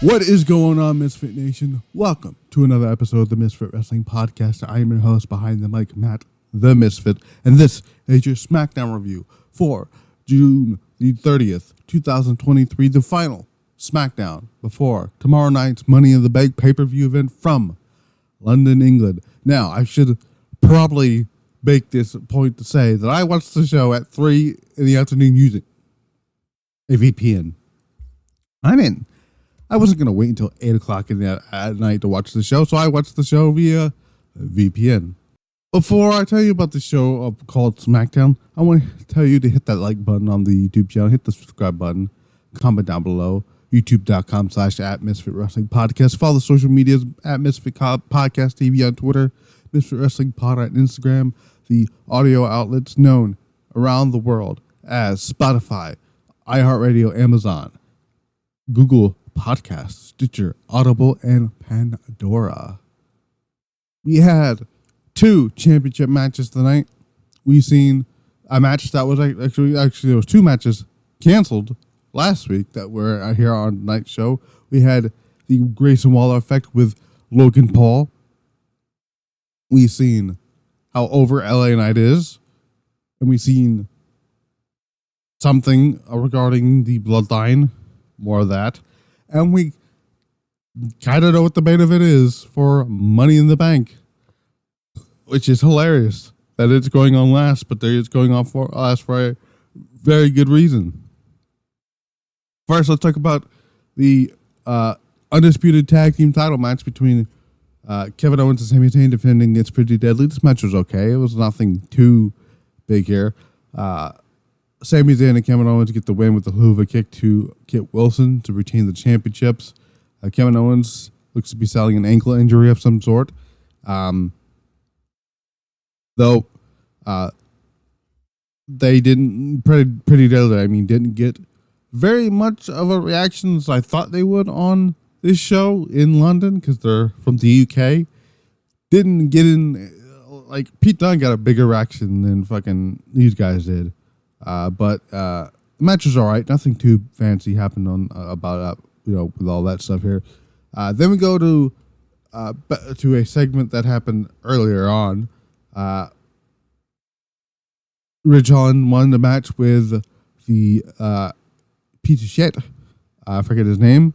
What is going on, Misfit Nation? Welcome to another episode of the Misfit Wrestling Podcast. I am your host behind the mic, Matt the Misfit, and this is your SmackDown review for June the 30th, 2023, the final SmackDown before tomorrow night's Money in the Bank pay-per-view event from London, England. Now, I should probably make this point to say that I watched the show at 3 in the afternoon using a VPN. I wasn't going to wait until 8 o'clock at night to watch the show, so I watched the show via VPN. Before I tell you about the show called SmackDown, I want to tell you to hit that like button on the YouTube channel, hit the subscribe button, comment down below, youtube.com/@Misfit Wrestling Podcast. Follow the social medias at Misfit Podcast TV on Twitter, Misfit Wrestling Pod on Instagram, the audio outlets known around the world as Spotify, iHeartRadio, Amazon, Google Podcasts, Stitcher, Audible, and Pandora. We had 2 championship matches tonight. We've seen a match that was actually there was 2 matches canceled last week that were here on tonight's show. We had the Grayson Waller effect with Logan Paul. We've seen how over LA Knight is, and we've seen something regarding the bloodline, more of that. And we kind of know what the main event is for Money in the Bank, which is hilarious that it's going on last, but it's going on for last for a very good reason. First, let's talk about the Undisputed Tag Team title match between Kevin Owens and Sami Zayn defending against Pretty Deadly. This match was okay. It was nothing too big here. Sami Zayn and Kevin Owens get the win with the hoover kick to Kit Wilson to retain the championships. Kevin Owens looks to be selling an ankle injury of some sort. Though they didn't, Pretty Deadly, didn't get very much of a reaction as I thought they would on this show in London because they're from the UK. Didn't get in, like Pete Dunne got a bigger reaction than fucking these guys did. But the match was all right. Nothing too fancy happened with all that stuff here. Then we go to a segment that happened earlier on. Ridge Holland won the match with the piece of shit. I forget his name.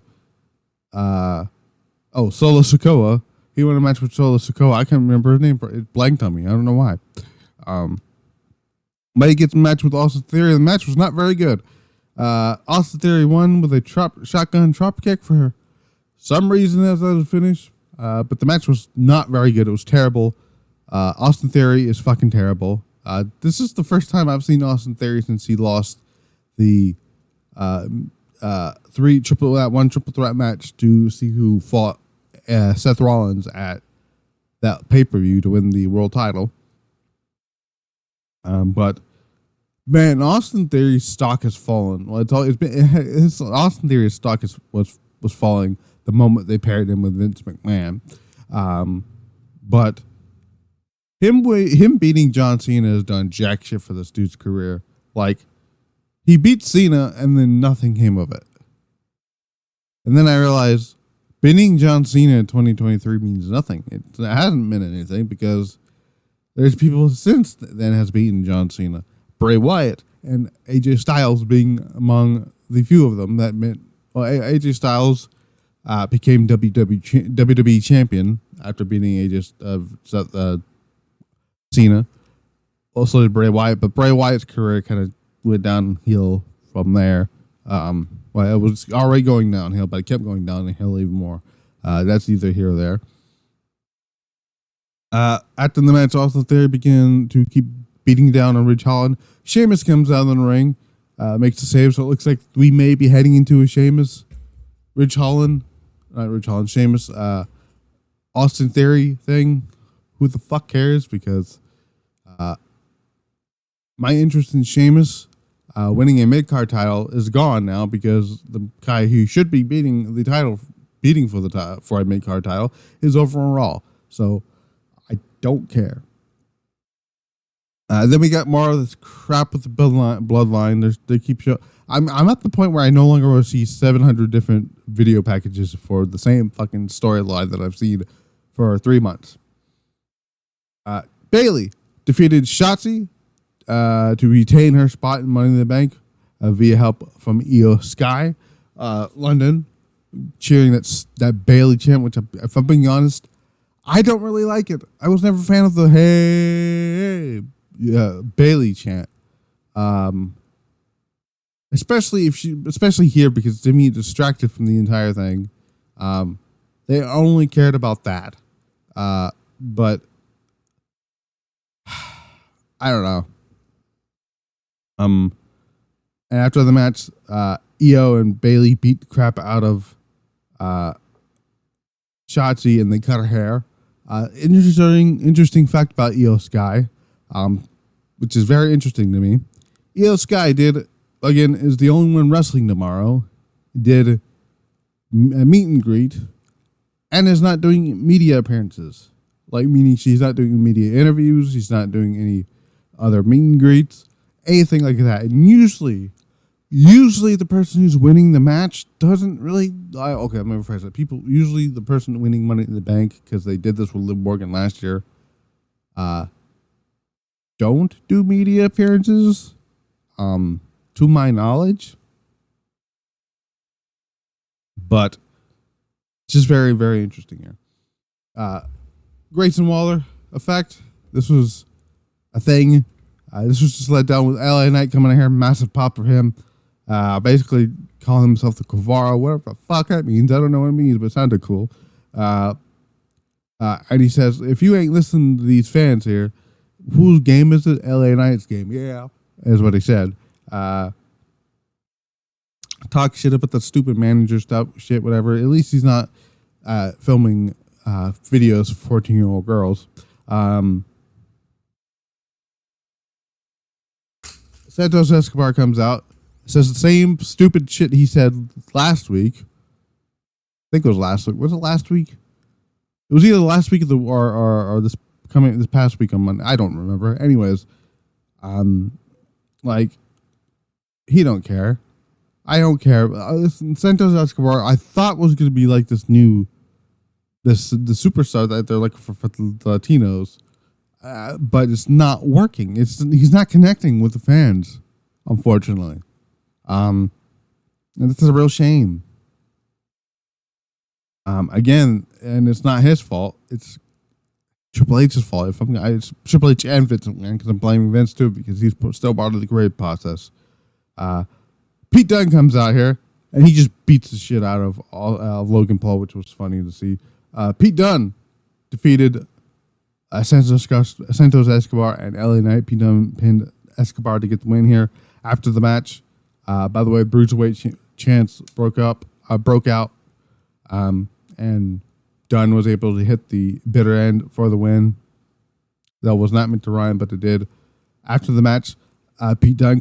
Solo Sikoa. He won a match with Solo Sikoa. I can't remember his name. It blanked on me. I don't know why. But he gets a match with Austin Theory. The match was not very good. Austin Theory won with a shotgun drop kick for some reason as a finish. But the match was not very good. It was terrible. Austin Theory is fucking terrible. This is the first time I've seen Austin Theory since he lost the one triple threat match to see who fought Seth Rollins at that pay-per-view to win the world title. But man, Austin Theory's stock has fallen. Well, Austin Theory's stock was falling the moment they paired him with Vince McMahon. But him beating John Cena has done jack shit for this dude's career. Like, he beat Cena and then nothing came of it. And then I realized beating John Cena in 2023 means nothing. It hasn't meant anything because there's people since then has beaten John Cena. Bray Wyatt and AJ Styles being among the few of them that meant, well, AJ Styles became WWE champion after beating Cena. Also did Bray Wyatt, but Bray Wyatt's career kind of went downhill from there. It was already going downhill, but it kept going downhill even more. That's either here or there. After the match, Austin Theory began to keep beating down on Ridge Holland. Sheamus comes out of the ring, makes the save, so it looks like we may be heading into a Sheamus, Austin Theory thing. Who the fuck cares? Because my interest in Sheamus winning a mid-card title is gone now because the guy who should be beating for a mid-card title is over on Raw. So I don't care. Then we got more of this crap with the bloodline. They keep showing. I'm at the point where I no longer want to see 700 different video packages for the same fucking storyline that I've seen for 3 months. Bayley defeated Shotzi to retain her spot in Money in the Bank via help from Io Sky. London cheering that Bayley chant, which, if I'm being honest, I don't really like it. I was never a fan of the Bayley chant. Especially here, because to me it distracted from the entire thing. They only cared about that. But I don't know. And after the match, Io and Bayley beat the crap out of Shotzi, and they cut her hair. Interesting fact about Io Sky, which is very interesting to me. Io Sky is the only one wrestling tomorrow, did a meet and greet, and is not doing media appearances. Like, meaning she's not doing media interviews, she's not doing any other meet and greets, anything like that. And usually the person who's winning the match doesn't really. Okay, I'm gonna rephrase that. Usually the person winning Money in the Bank, because they did this with Liv Morgan last year, don't do media appearances, to my knowledge. But it's just very, very interesting here. Grayson Waller effect. This was a thing. This was just let down with LA Knight coming in here. Massive pop for him. Basically calling himself the Guevara, whatever the fuck that means. I don't know what it means, but it sounded cool. And he says, if you ain't listening to these fans here, whose game is it? LA Knight's game. Yeah, is what he said. Talk shit about the stupid manager stuff, shit, whatever. At least he's not filming videos for 14-year-old girls. Santos Escobar comes out, says the same stupid shit he said last week. I think it was last week. Was it last week? It was either last week or this past week on Monday. I don't remember. Anyways, like, he don't care. I don't care. Santos Escobar, I thought was going to be like the superstar that they're looking for the Latinos, but it's not working. He's not connecting with the fans, unfortunately. And this is a real shame. Again, and it's not his fault. It's Triple H's fault. It's Triple H and Vince McMahon, because I'm blaming Vince too, because he's still part of the creative process. Pete Dunne comes out here, and he just beats the shit out of Logan Paul, which was funny to see. Pete Dunne defeated Santos Escobar and LA Knight. Pete Dunne pinned Escobar to get the win here. After the match, by the way, Bruiserweight chants broke out, and Dunne was able to hit the bitter end for the win. That was not meant to rhyme, but it did. After the match, Pete Dunne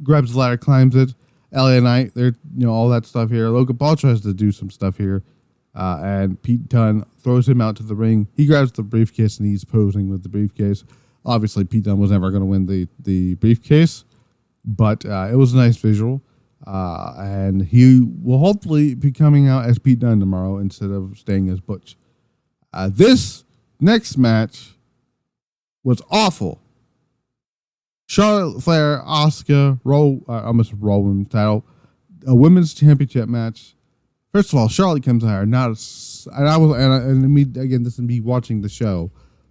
grabs the ladder, climbs it. LA Knight, all that stuff here. Logan Paul tries to do some stuff here, and Pete Dunne throws him out to the ring. He grabs the briefcase and he's posing with the briefcase. Obviously, Pete Dunne was never going to win the briefcase, but it was a nice visual. And he will hopefully be coming out as Pete Dunne tomorrow instead of staying as Butch. This next match was awful. Charlotte Flair, Asuka, almost Raw Women's title, a women's championship match. First of all, Charlotte comes out here, this is me watching the show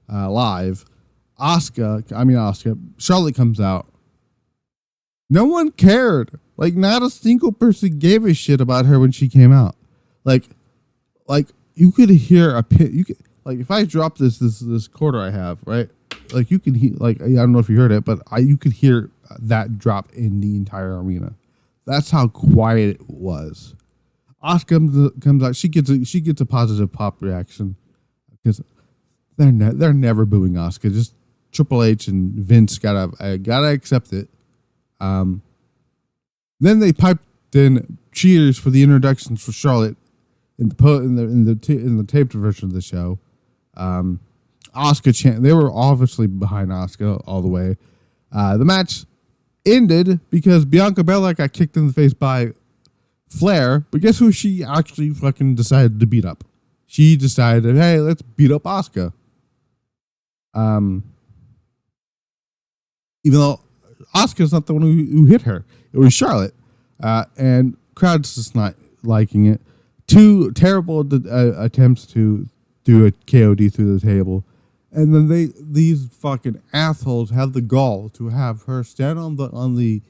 live. Charlotte comes out. No one cared. Like, not a single person gave a shit about her when she came out. Like you could hear a pit. If I drop this quarter I have, right? Like, you can hear, I don't know if you heard it, but you could hear that drop in the entire arena. That's how quiet it was. Asuka comes out. She gets a positive pop reaction, because they're never booing Asuka. Just Triple H and Vince gotta accept it. Then they piped in cheers for the introductions for Charlotte in the taped version of the show. Asuka chant. They were obviously behind Asuka all the way. The match ended because Bianca Belair got kicked in the face by Flair, but guess who she actually fucking decided to beat up? She decided, hey, let's beat up Asuka. Even though Asuka's not the one who hit her, it was Charlotte, and crowd's just not liking it. Two terrible attempts to do a KOD through the table, and then these fucking assholes have the gall to have her stand on the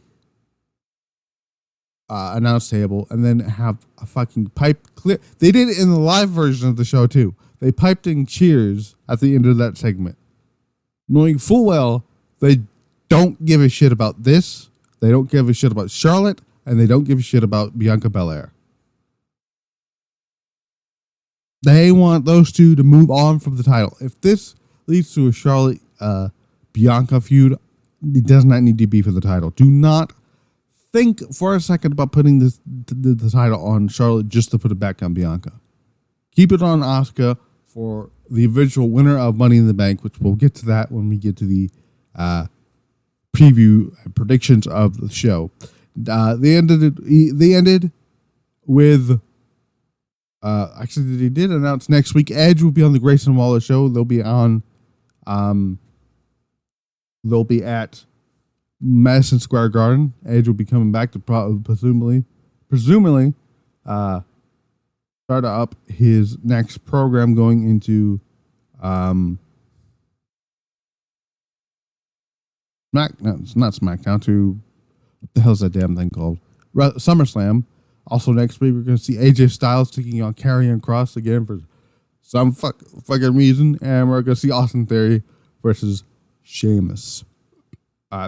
announce table and then have a fucking pipe clear. They did it in the live version of the show too. They piped in cheers at the end of that segment, knowing full well they don't give a shit about this. They don't give a shit about Charlotte, and they don't give a shit about Bianca Belair. They want those two to move on from the title. If this leads to a Charlotte Bianca feud, it does not need to be for the title. Do not think for a second about putting the title on Charlotte just to put it back on Bianca. Keep it on Asuka for the eventual winner of Money in the Bank, which we'll get to that when we get to the preview and predictions of the show. They ended with actually they did announce next week Edge will be on the Grayson Waller show. They'll be on they'll be at Madison Square Garden. Edge will be coming back to presumably start up his next program going into it's not SmackDown, to what the hell's that damn thing called? SummerSlam. Also next week we're going to see AJ Styles taking on Karrion Kross again for some fucking reason, and we're going to see Austin Theory versus Sheamus.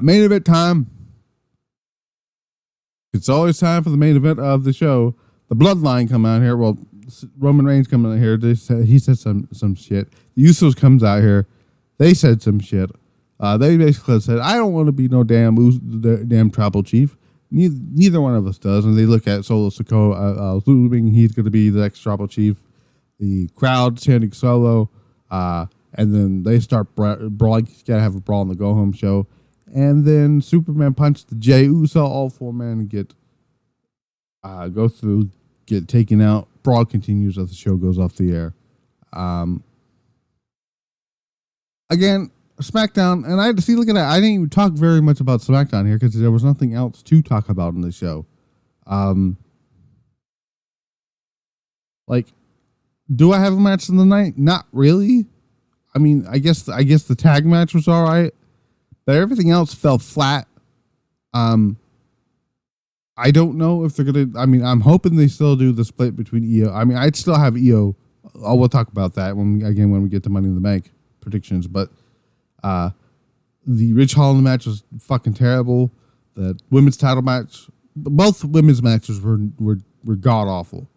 Main event time. It's always time for the main event of the show. The Bloodline come out here. Well, Roman Reigns coming out here. He said some shit. The Usos comes out here. They said some shit. They basically said, I don't want to be no damn tribal chief. Neither one of us does. And they look at Solo Sikoa, assuming he's going to be the next tribal chief. The crowd chanting Solo. And then they start brawling. He's got to have a brawl on the Go Home show. And then Superman punched the Jey Uso. All four men get taken out. Brawl continues as the show goes off the air. Again, SmackDown, and look at that. I didn't even talk very much about SmackDown here because there was nothing else to talk about in the show. Do I have a match in the night? Not really. I mean, I guess the tag match was all right, but everything else fell flat. I don't know if they're gonna. I mean, I'm hoping they still do the split between EO. I mean, I'd still have EO. We'll talk about that when we get to Money in the Bank predictions, but. The Ridge Holland match was fucking terrible. The women's title match, both women's matches were god awful.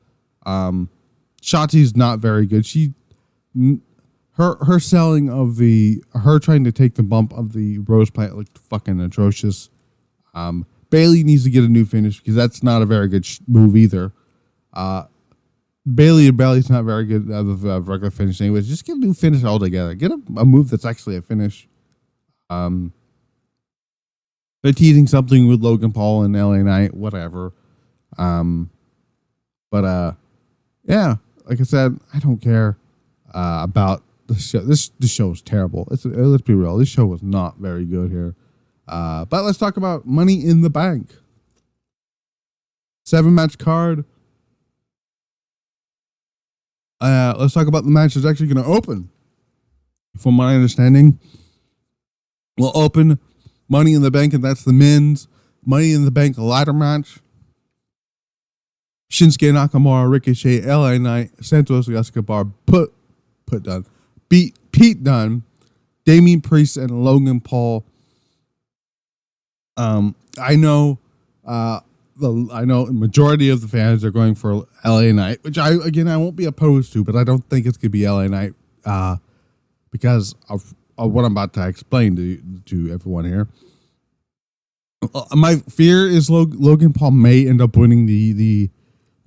Shotzi's not very good. Her selling of her trying to take the bump of the Rose plant looked fucking atrocious. Bayley needs to get a new finish because that's not a very good move either. Bayley's not very good at the regular finish anyways. Just get a new finish altogether. Get a move that's actually a finish. They're teasing something with Logan Paul and LA Knight, whatever. Yeah, like I said, I don't care about the show. This show is terrible. Let's be real. This show was not very good here. But let's talk about Money in the Bank. 7-match card. Let's talk about the match that's actually going to open. From my understanding, we'll open Money in the Bank, and that's the men's Money in the Bank ladder match. Shinsuke Nakamura, Ricochet, LA Knight, Santos Escobar, beat Pete Dunne, Damian Priest, and Logan Paul. I know the majority of the fans are going for LA Knight, which I won't be opposed to, but I don't think it's gonna be LA Knight because of what I'm about to explain to everyone here. My fear is Logan Paul may end up winning the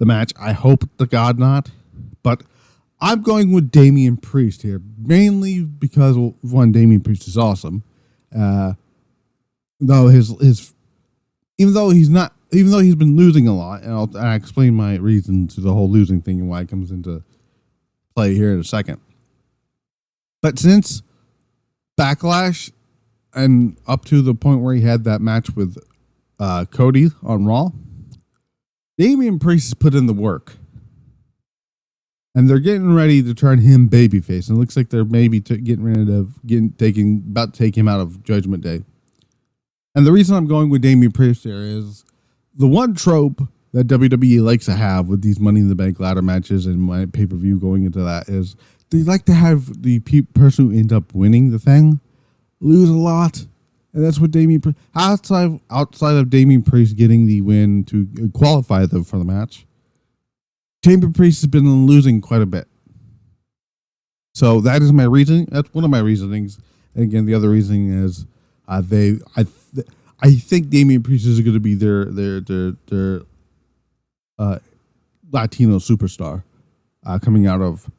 match. I hope to God not, but I'm going with Damian Priest here, mainly because one, Damian Priest is awesome. Though his even though he's been losing a lot, and I'll explain my reason to the whole losing thing and why it comes into play here in a second. But since Backlash and up to the point where he had that match with Cody on Raw, Damian Priest has put in the work. And they're getting ready to turn him babyface. And it looks like they're maybe about to take him out of Judgment Day. And the reason I'm going with Damian Priest here is the one trope that WWE likes to have with these Money in the Bank ladder matches and my pay-per-view going into that is they like to have the person who ends up winning the thing lose a lot. And that's what Damian Priest, outside of Damian Priest getting the win to qualify them for the match, Damian Priest has been losing quite a bit. So that is my reasoning. That's one of my reasonings. And again, the other reasoning is I think Damian Priest is going to be their Latino superstar coming out of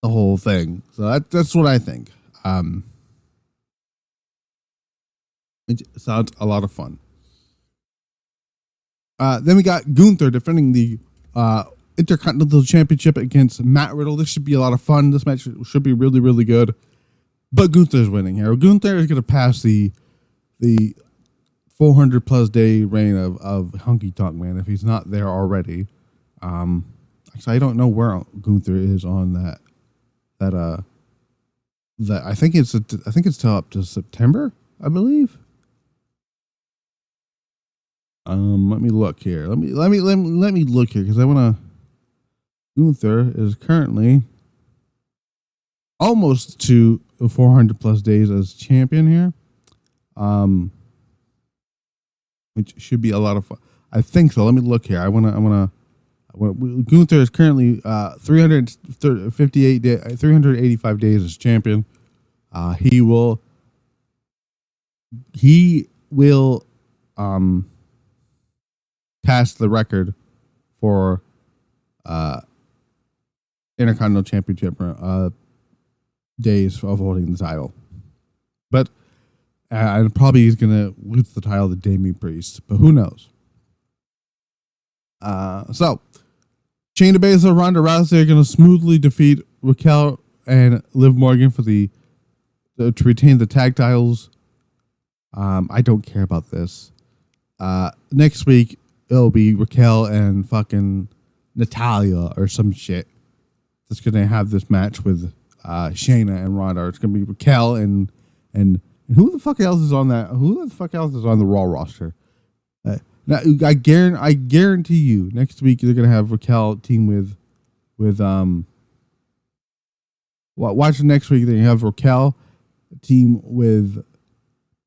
the whole thing. So that's what I think. It sounds a lot of fun. Then we got Gunther defending the Intercontinental Championship against Matt Riddle. This should be a lot of fun. This match should be really, really good. But Gunther's winning here. Gunther is going to pass the 400 plus day reign of Honky Tonk Man if he's not there already. Actually, I don't know where Gunther is on that I think it's till up to September, I believe. Let me look here. Let me look here because I want to. Gunther is currently almost to 400 plus days as champion here. Which should be a lot of fun. I think so. Let me look here. Gunther is currently 385 days as champion. He will pass the record for Intercontinental Championship days of holding the title. But probably he's going to lose the title to Damian Priest, but who knows? So, Shayna Baszler, Ronda Rousey are going to smoothly defeat Raquel and Liv Morgan for to retain the tag titles. I don't care about this. Next week, it'll be Raquel and fucking Natalia or some shit that's going to have this match with Shayna and Ronda. It's going to be Raquel and who the fuck else is on that? Who the fuck else is on the Raw roster? Now, I guarantee you, next week they're going to have Raquel team with watch next week they have Raquel team with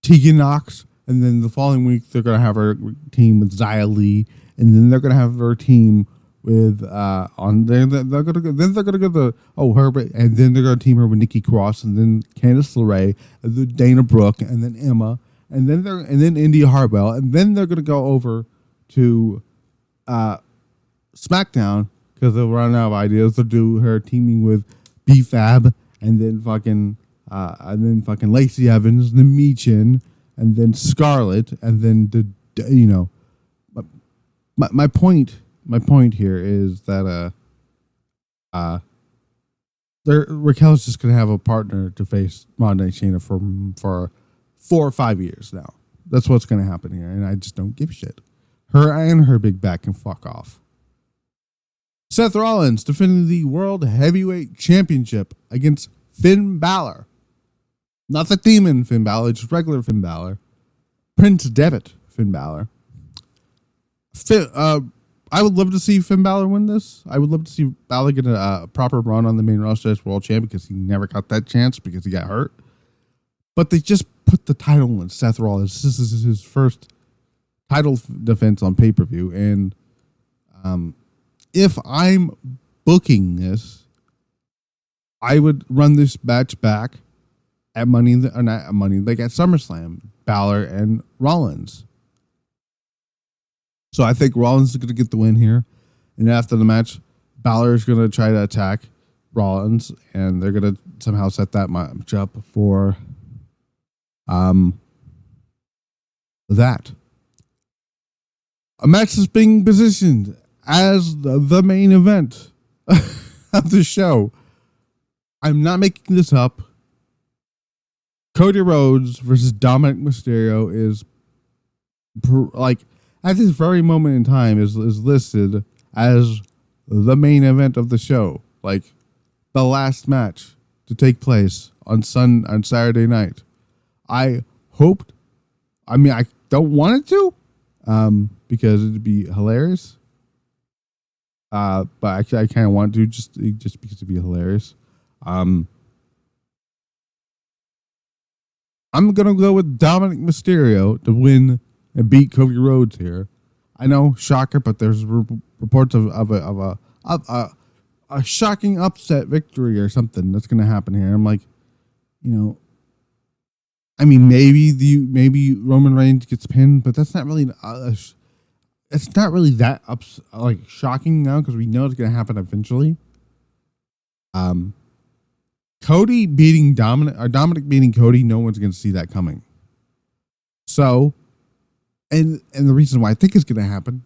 Tegan Knox. And then the following week, they're gonna have her team with Xia Li, and then they're gonna have her team with They're gonna go the Herbert, and then they're gonna team her with Nikki Cross, and then Candice LeRae, and then Dana Brooke, and then Emma, and then India Hartwell, and then they're gonna go over to SmackDown because they'll run out of ideas to do her teaming with B-Fab, and then fucking Lacey Evans, then Michin, and then Scarlett, and then my point here is that Raquel's just gonna have a partner to face Ronda and Shayna for 4 or 5 years now. That's what's gonna happen here, and I just don't give a shit. Her and her big back can fuck off. Seth Rollins defending the World Heavyweight Championship against Finn Balor. Not the demon Finn Balor, just regular Finn Balor. Prince Devitt Finn Balor. I would love to see Finn Balor win this. I would love to see Balor get a proper run on the main roster as world champion because he never got that chance because he got hurt. But they just put the title on Seth Rollins. This is his first title defense on pay-per-view. And if I'm booking this, I would run this match back at at SummerSlam, Balor and Rollins. So I think Rollins is going to get the win here. And after the match, Balor is going to try to attack Rollins, and they're going to somehow set that match up for that. A match is being positioned as the main event of the show. I'm not making this up. Cody Rhodes versus Dominic Mysterio is like at this very moment in time is listed as the main event of the show, like the last match to take place on Saturday night. I don't want it to, because it'd be hilarious. But actually I kind of want to just because it'd be hilarious. I'm going to go with Dominic Mysterio to win and beat Cody Rhodes here. I know, shocker, but there's reports of a shocking upset victory or something that's going to happen here. I'm like, I mean, maybe Roman Reigns gets pinned, but that's not really it's not really that shocking now because we know it's going to happen eventually. Cody beating Dominic, or Dominic beating Cody, no one's going to see that coming. So, and the reason why I think it's going to happen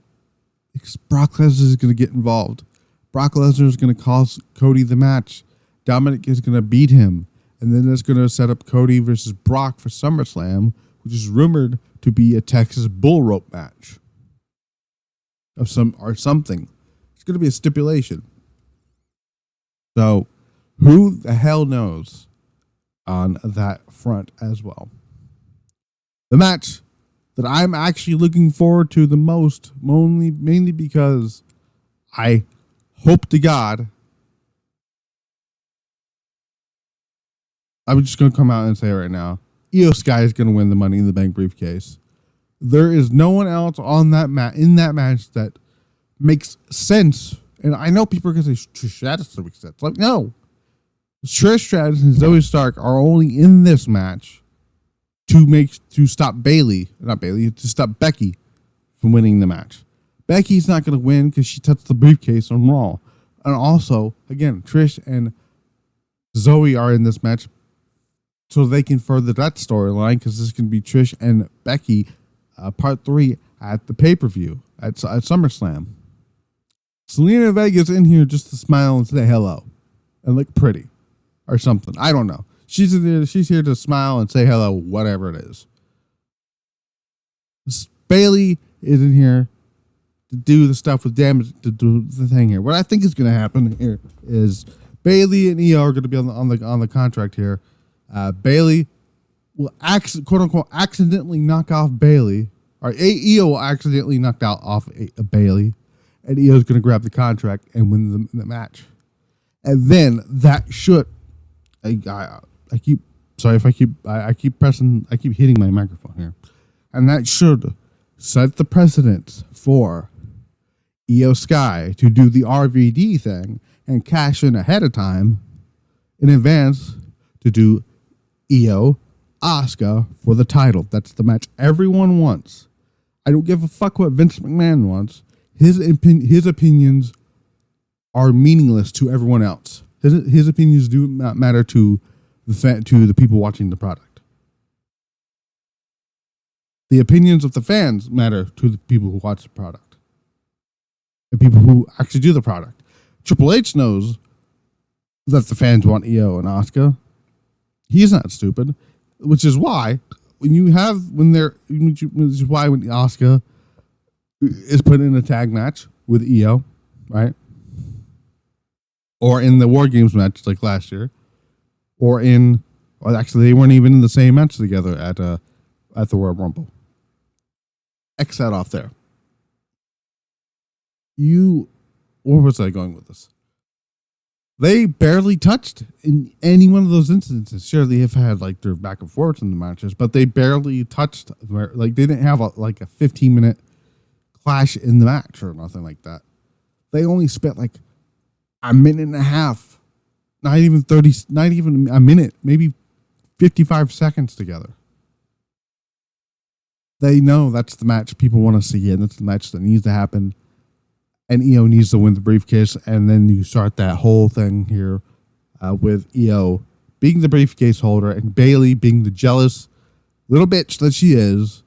is because Brock Lesnar is going to get involved. Brock Lesnar is going to cost Cody the match. Dominic is going to beat him, and then it's going to set up Cody versus Brock for SummerSlam, which is rumored to be a Texas bull rope match of something. It's going to be a stipulation. So, who the hell knows on that front as well? The match that I'm actually looking forward to the most, mainly because I hope to God, I'm just going to come out and say it right now, Io Sky is going to win the Money in the Bank briefcase. There is no one else on that in that match that makes sense. And I know people are going to say Trish Stratus makes sense. Like, no. Trish Stratus and Zoe Stark are only in this match to stop to stop Becky from winning the match. Becky's not going to win because she touched the briefcase on Raw. And also, again, Trish and Zoe are in this match so they can further that storyline because this can be Trish and Becky part 3 at the pay-per-view at SummerSlam. Selena Vega's in here just to smile and say hello and look pretty. Or something. I don't know. She's here to smile and say hello, whatever it is. Bayley is in here to do the stuff with damage, to do the thing here. What I think is going to happen here is Bayley and Io are going to be on the contract here. Bayley will quote unquote accidentally knock off Bayley, or Io will accidentally knock off Bayley, and Io's going to grab the contract and win the match. And then that should. I keep hitting my microphone here, and that should set the precedence for Io Sky to do the RVD thing and cash in ahead of time, in advance, to do Io Asuka for the title. That's the match everyone wants. I don't give a fuck what Vince McMahon wants. His opinions are meaningless to everyone else. His opinions do not matter to the people watching the product. The opinions of the fans matter to the people who watch the product. And people who actually do the product. Triple H knows that the fans want Io and Asuka. He's not stupid. Which is why when Asuka is put in a tag match with Io, right? Or in the War Games match like last year, actually they weren't even in the same match together at the Royal Rumble. X that off there. Where was I going with this? They barely touched in any one of those instances. Sure, they have had like their back and forth in the matches, but they barely touched. Like they didn't have a 15-minute clash in the match or nothing like that. They only spent like a minute and a half, not even a minute, maybe 55 seconds together. They know that's the match people want to see, and that's the match that needs to happen. And Io needs to win the briefcase, and then you start that whole thing here with Io being the briefcase holder and Bayley being the jealous little bitch that she is,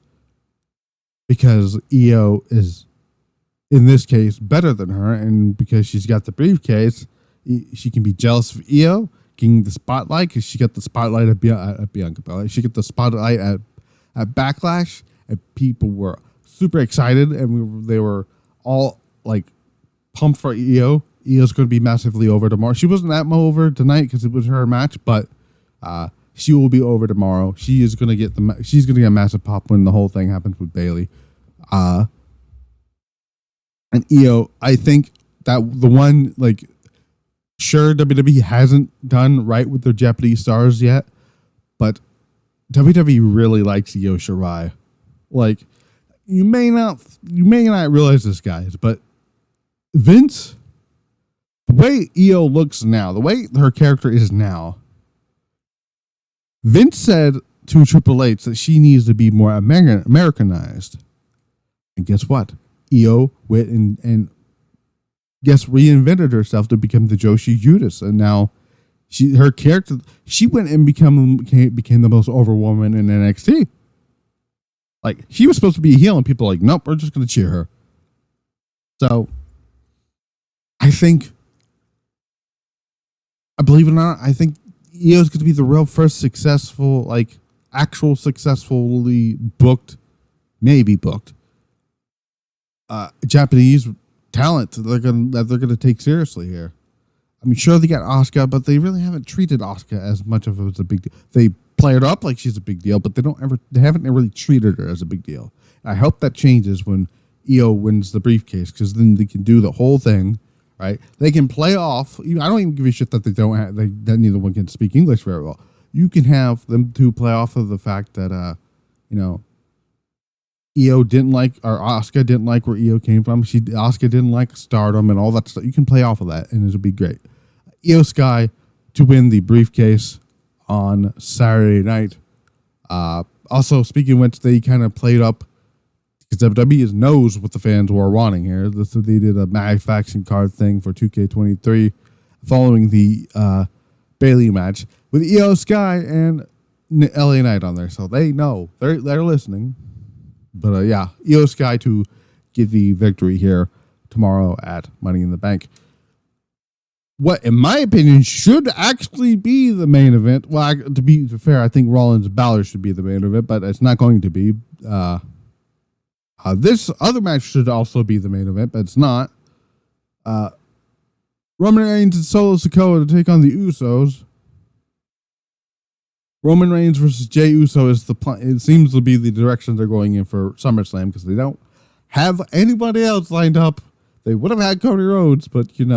because Io is, in this case, better than her, and because she's got the briefcase, she can be jealous of Io getting the spotlight because she got the spotlight at Bianca Belair. She got the spotlight at Backlash, and people were super excited, and they were all like pumped for Io. Io's going to be massively over tomorrow. She wasn't that over tonight because it was her match, but she will be over tomorrow. She is going to get she's going to get a massive pop when the whole thing happens with Bayley. And Io, I think that the one, like, sure, WWE hasn't done right with their Japanese stars yet, but WWE really likes Io Shirai. Like, you may not realize this, guys, but Vince, the way Io looks now, the way her character is now, Vince said to Triple H that she needs to be more Americanized. And guess what? Io went and reinvented herself to become the Joshi Judas. And now her character, she went and became the most over woman in NXT. Like, she was supposed to be a heel, and people are like, nope, we're just going to cheer her. So, I believe it or not, I think Io's going to be the real first successful, like, actual successfully booked, maybe booked, Japanese talent that they're going to take seriously here. I mean, sure, they got Asuka, but they really haven't treated Asuka as much of it as a big deal. They play her up like she's a big deal, but they haven't really treated her as a big deal. And I hope that changes when Io wins the briefcase, because then they can do the whole thing, right? They can play off. I don't even give a shit that that neither one can speak English very well. You can have them two play off of the fact that, Io didn't like, or Asuka didn't like where Io came from. Asuka didn't like Stardom and all that stuff. You can play off of that, and it'll be great. Io Sky to win the briefcase on Saturday night. Also, speaking of which, they kind of played up, because WWE knows what the fans were wanting here. So they did a Mag Faction card thing for 2K23 following the Bayley match with Io Sky and LA Knight on there. So they know. They're listening. But yeah, Io Sky to get the victory here tomorrow at Money in the Bank. What, in my opinion, should actually be the main event. Well, to be fair, I think Rollins Balor should be the main event, but it's not going to be. This other match should also be the main event, but it's not. Roman Reigns and Solo Sikoa to take on the Usos. Roman Reigns versus Jey Uso is the plan. It seems to be the direction they're going in for SummerSlam, because they don't have anybody else lined up. They would have had Cody Rhodes, but they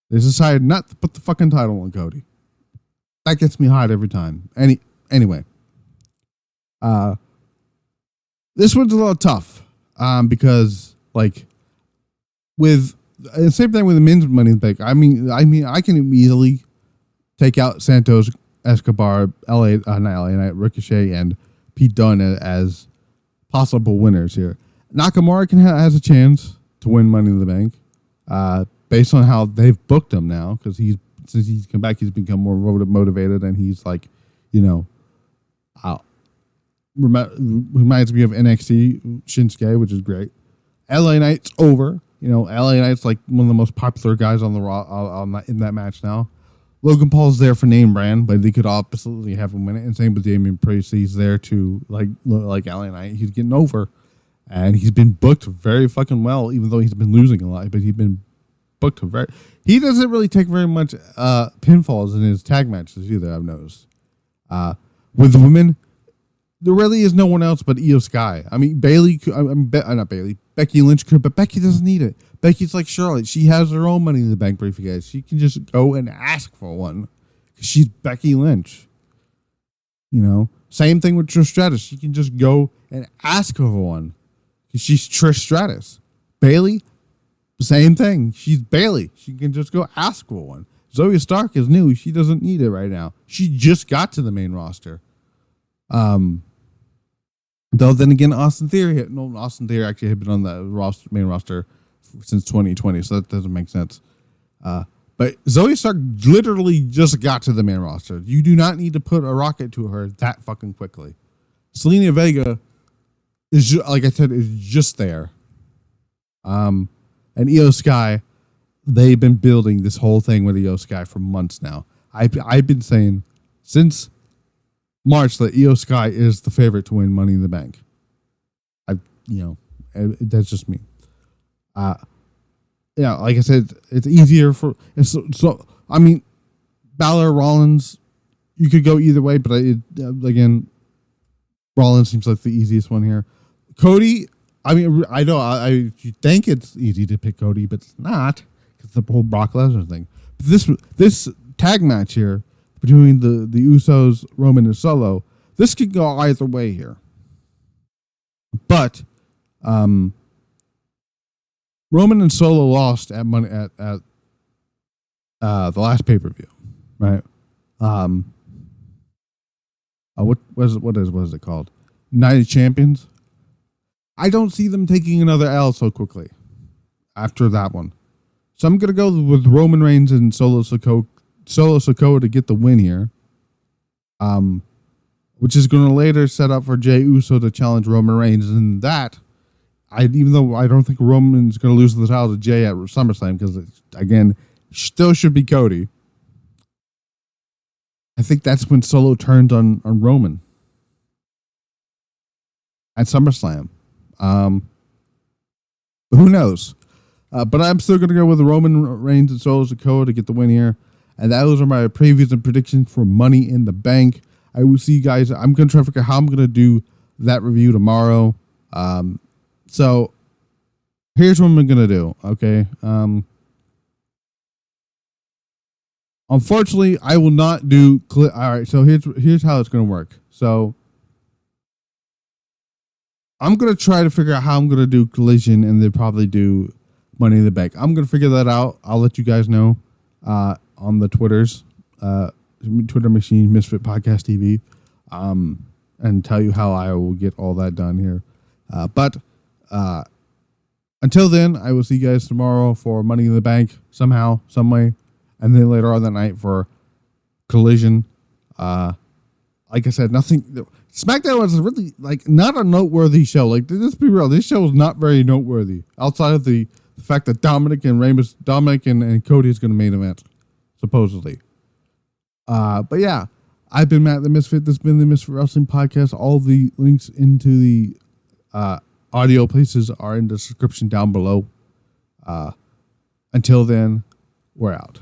decided not to put the fucking title on Cody. That gets me hot every time. Anyway, this one's a little tough because, like, with the same thing with the men's Money in the Bank. I mean, I can immediately take out Santos Escobar, not LA Knight, Ricochet, and Pete Dunne as possible winners here. Nakamura has a chance to win Money in the Bank, based on how they've booked him now. Because since he's come back, he's become more motivated, and he's like, reminds me of NXT Shinsuke, which is great. LA Knight's over. LA Knight's like one of the most popular guys on the in that match now. Logan Paul's there for name brand, but they could absolutely have him win it. And same with Damian Priest. He's there to like LA Knight. He's getting over, and he's been booked very fucking well, even though he's been losing a lot. But he's been booked very. He doesn't really take very much pinfalls in his tag matches either, I've noticed. With the women, there really is no one else but Io Sky. I mean, Bayley, not Bayley. Becky Lynch could, but Becky doesn't need it. Becky's like Charlotte. She has her own Money in the Bank briefcase. She can just go and ask for one. She's Becky Lynch. Same thing with Trish Stratus. She can just go and ask for one. She's Trish Stratus. Bayley, same thing. She's Bayley. She can just go ask for one. Zoe Stark is new. She doesn't need it right now. She just got to the main roster. Though then again, Austin Theory actually had been on the main roster since 2020, so that doesn't make sense. But Zoe Stark literally just got to the main roster. You do not need to put a rocket to her that fucking quickly. Selena Vega like I said, is just there. And Io Sky, they've been building this whole thing with Io Sky for months now. I've been saying since March that Io Sky is the favorite to win Money in the Bank. That's just me. Like I said, it's easier for I mean, Balor Rollins, you could go either way, but again, Rollins seems like the easiest one here. Cody, I mean, I know you think it's easy to pick Cody, but it's not because the whole Brock Lesnar thing. But this tag match here between the Usos, Roman and Solo, this could go either way here. But Roman and Solo lost at the last pay-per-view, right? What is it called? Night of Champions. I don't see them taking another L so quickly after that one. So I'm gonna go with Roman Reigns and Solo Sikoa to get the win here. Which is gonna later set up for Jey Uso to challenge Roman Reigns, and that even though I don't think Roman's gonna lose the title to Jey at SummerSlam, because again, still should be Cody. I think that's when Solo turns on Roman at SummerSlam. But who knows? But I'm still going to go with Roman Reigns and Solo Sikoa to get the win here. And those are my previews and predictions for Money in the Bank. I will see you guys. I'm going to try to figure out how I'm going to do that review tomorrow. So here's what I'm going to do. Okay. Unfortunately, I will not do. All right. So here's how it's going to work. So I'm going to try to figure out how I'm going to do Collision and then probably do Money in the Bank. I'm going to figure that out. I'll let you guys know on the Twitters, Twitter Machine, Misfit Podcast TV, and tell you how I will get all that done here. But until then, I will see you guys tomorrow for Money in the Bank somehow, some way, and then later on that night for Collision. Like I said, nothing. SmackDown was really not a noteworthy show. Let's be real. This show was not very noteworthy outside of the fact that Dominic and Cody is going to main event, supposedly. But yeah, I've been Matt the Misfit. This has been the Misfit Wrestling Podcast. All the links into the audio places are in the description down below. Until then, we're out.